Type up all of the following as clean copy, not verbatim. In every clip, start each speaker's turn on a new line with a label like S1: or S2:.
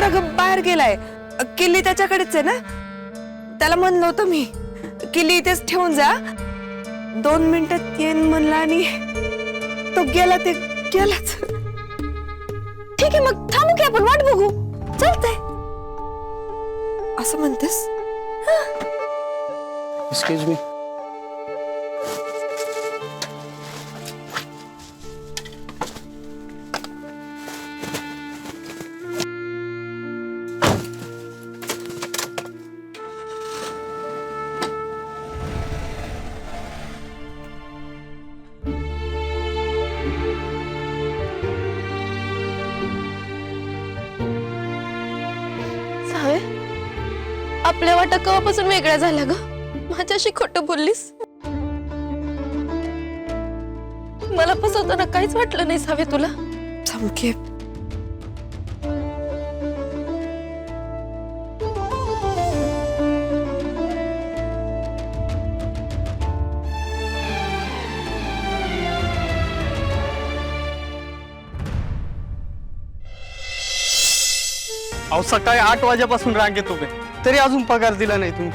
S1: अगं बाहेर गेलाय. किल्ली त्याच्याकडेच आहे ना. त्याला म्हणलं होतं मी किल्ली इथेच ठेवून जा, 2 मिनिटात येईन म्हणला आणि तो गेला. ते गेलाच. ठीक आहे मग थांबू की आपण वाट बघू. चालतंय असं म्हणतेस.
S2: Excuse me.
S3: सावे, आपल्या वाटा केव्हापासून वेगळ्या झाल्या ग? माझ्याशी खोटं बोललीस. मला फसवताना काहीच वाटलं नाही सावे तुला.
S1: चमके
S2: अहो सकाळी 8 वाजेपासून रांगेत उभे, तरी अजून पगार दिला नाही तुम्ही.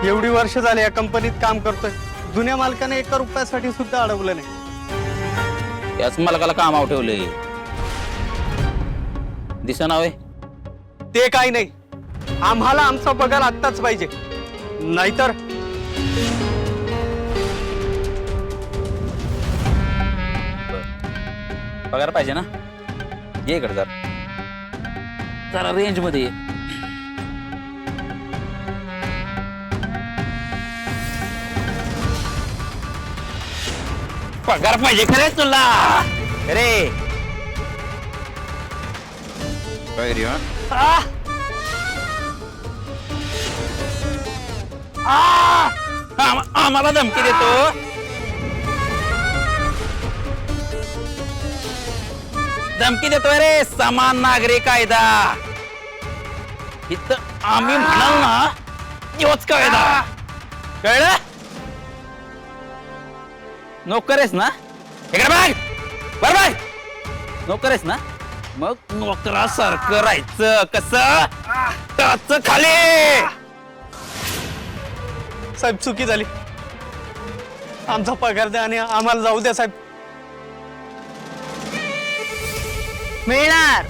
S2: एवढी वर्ष झाली या कंपनीत काम करतोय, जुन्या मालकाने 1 रुपयासाठी सुद्धा अडवलं नाही.
S4: याच मालकाला कामावर ठेवले दिसना होय.
S2: ते काही नाही, आम्हाला आमचा पगार आत्ताच पाहिजे, नाहीतर
S4: पगार पाहिजे ना. ये इकडे जरा रेंज मध्ये ये. पगार पाहिजे खरे तुला. अरे काय रे आम्हाला धमकी देतो. धमकी देतोय रे. समान नागरी कायदा इथं आम्ही म्हणाल ना तोच कायदा. कळलं? नोकर आहेस ना. इकडे बघ बरोबर. नोकर आहेस ना, मग नोकरासारखं राहायचं. कसं? टाच खाली.
S2: साहेब चुकी झाली, आमचा पगार द्या आणि आम्हाला जाऊ द्या साहेब.
S5: मिळणार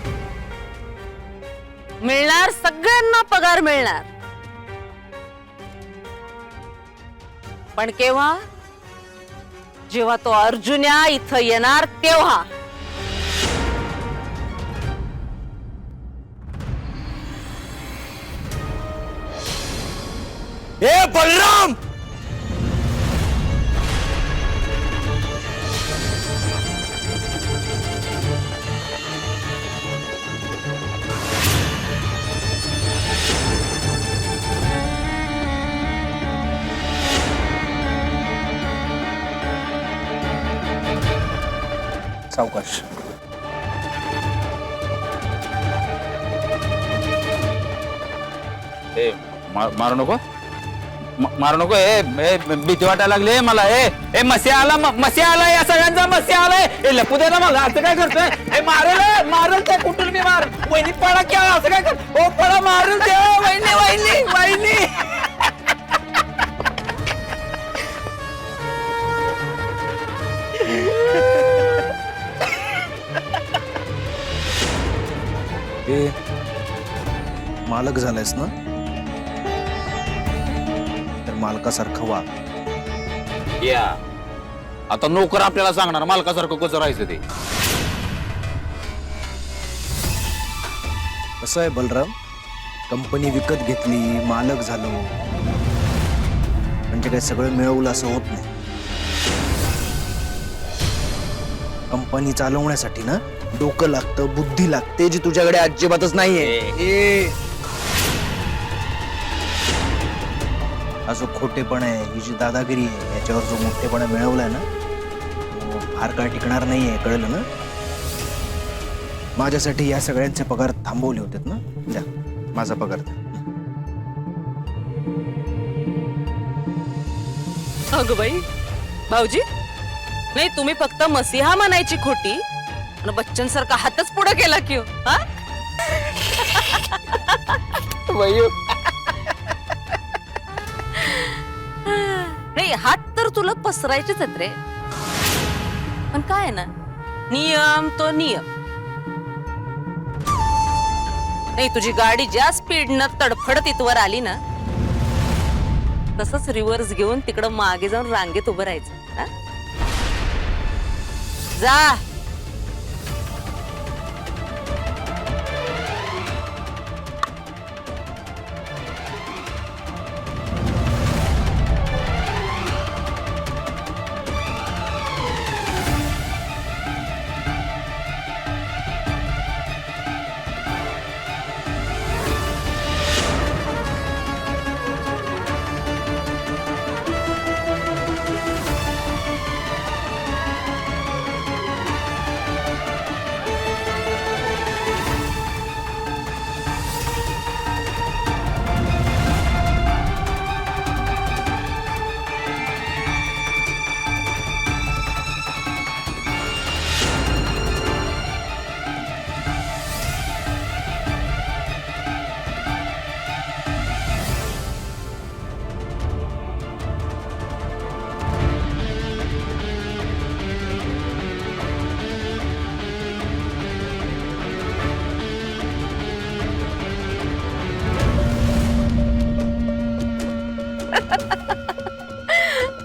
S5: मिळणार, सगळ्यांना पगार मिळणार. पण केव्हा? जेव्हा तो अर्जुन्या इथं येणार तेव्हा.
S4: ए बलराम,
S2: सावकाश.
S4: ए मारू नको. मारू नको. भीती वाटायला लागली मला. मस्या आला या सगळ्यांचा. मस्या आलाय. लपू दे ना मला. असं काय करतोय? मारल मारल ते कुठून मी मार. वहिनी पळा क्या. असं काय कर. ओ पळा मारल ते. वहिनी वहिनी वहिनी.
S6: मालक झालायस ना, तर मालकासारखं वाग.
S4: या आता नोकर आपल्याला सांगणार मालकासारखं कसं राहायचं ते.
S6: कसं आहे बलराम, कंपनी विकत घेतली, मालक झालो म्हणजे काय सगळं मिळवलं असं होत नाही. कंपनी चालवण्यासाठी ना डोकं लागतं, बुद्धी लागते, जी तुझ्याकडे अजिबातच नाहीये. हा जो खोटेपणा आहे, ही जी दादागिरी आहे, याच्यावर जो मोठेपणा मिळवलाय ना, तो फार काळ टिकणार नाहीये. कळलं ना? माझ्यासाठी या सगळ्यांचे पगार थांबवले होते ना. द्या माझा पगार द्या.
S5: अगं बाई, भाऊजी नाही, तुम्ही फक्त मसीहा म्हणायची खोटी आणि बच्चन सारखा हातच पुढे केला की हो. हा
S4: वैयू
S5: नाही हात तर तुला पसरायचेच आहेत रे, पण काय आहे ना, नियम तो नियम. नाही तुझी गाडी ज्या स्पीडनं तडफडत इथवर आली ना, तसंच रिव्हर्स घेऊन तिकडं मागे जाऊन रांगेत उभं राहायचं. हा? जा.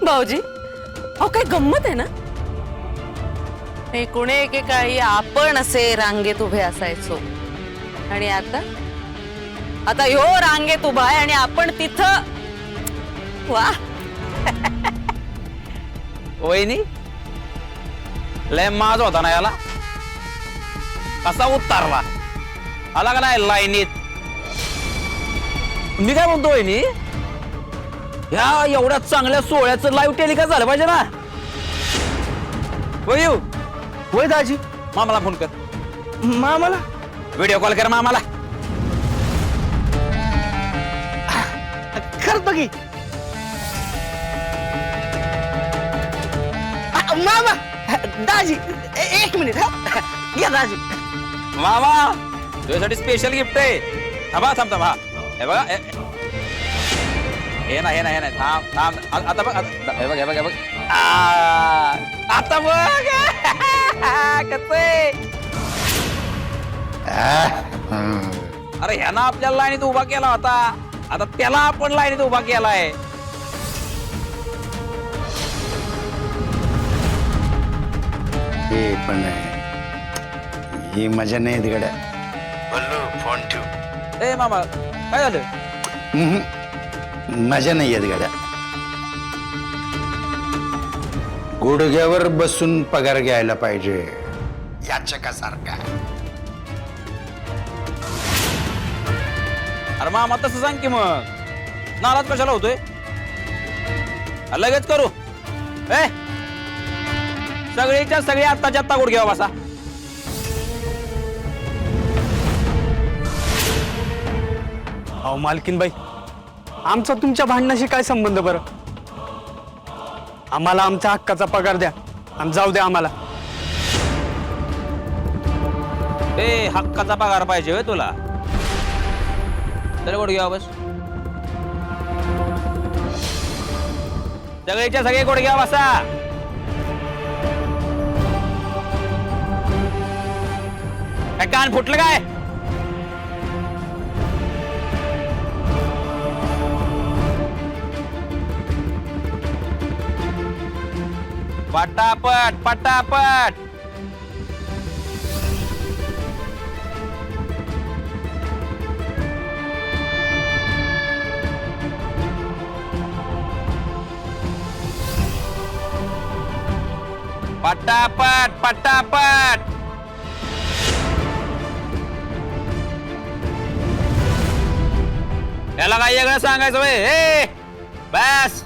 S5: भाऊजी, अहो काय गंमत आहे ना. एकूण एकेकाळी आपण असे रांगेत उभे असायचो, आणि आता ह्यो रांगेत उभा आहे आणि आपण तिथं. वा.
S4: वहिनी लय माज होता ना याला, कसा उतारला आला का नाही लाईनीत. मी काय म्हणतो वहिनी, ह्या एवढ्या चांगल्या सोहळ्याचं लाईव्ह टेलिकास्ट झालं पाहिजे ना. वैयू
S6: होय दाजी.
S4: मामाला फोन कर,
S6: मामाला
S4: व्हिडिओ कॉल कर मामाला.
S6: करतो की. मामा दाजी एक मिनिट. या दाजी.
S4: मामा तुझ्यासाठी स्पेशल गिफ्ट आहे. थांबा थांब थांब. हा हे बघा, हे ना थांब थांब. आता बघ, हे बघ हे बघ हे बघ. आता बघ कसे. अरे ह्यानं आपल्याला लाईनीत उभा केला होता, आता त्याला आपण लाईनीत उभा केलाय.
S7: हे पण ही मजा नाही येत गड्या. बोललो फोन ठेव.
S4: ए मामा काय झालं.
S7: मजा नाही येत गड्या. गुडघ्यावर बसून पगार घ्यायला पाहिजे याचकासारखा.
S4: अरे मामा तसं सांग की मग, नाराज कशाला होतोय. लगेच करू. ए सगळीच्या सगळी आत्ताच्या आत्ता गुडघ्यावर बसा.
S2: अहो मालकीनबाई, आमचा तुमच्या भांडणाशी काय संबंध बरं. आम्हाला आमच्या हक्काचा पगार द्या आणि जाऊ द्या आम्हाला.
S4: ए हक्काचा पगार पाहिजे होय तुला. चल गुडघ्यावर बस. सगळीच्या सगळे गुडघ्यावर बसा. काय कान फुटलं काय. पटापट पटापट. पटापट पटापट. याला काय वेगळं सांगायचं. ए बस.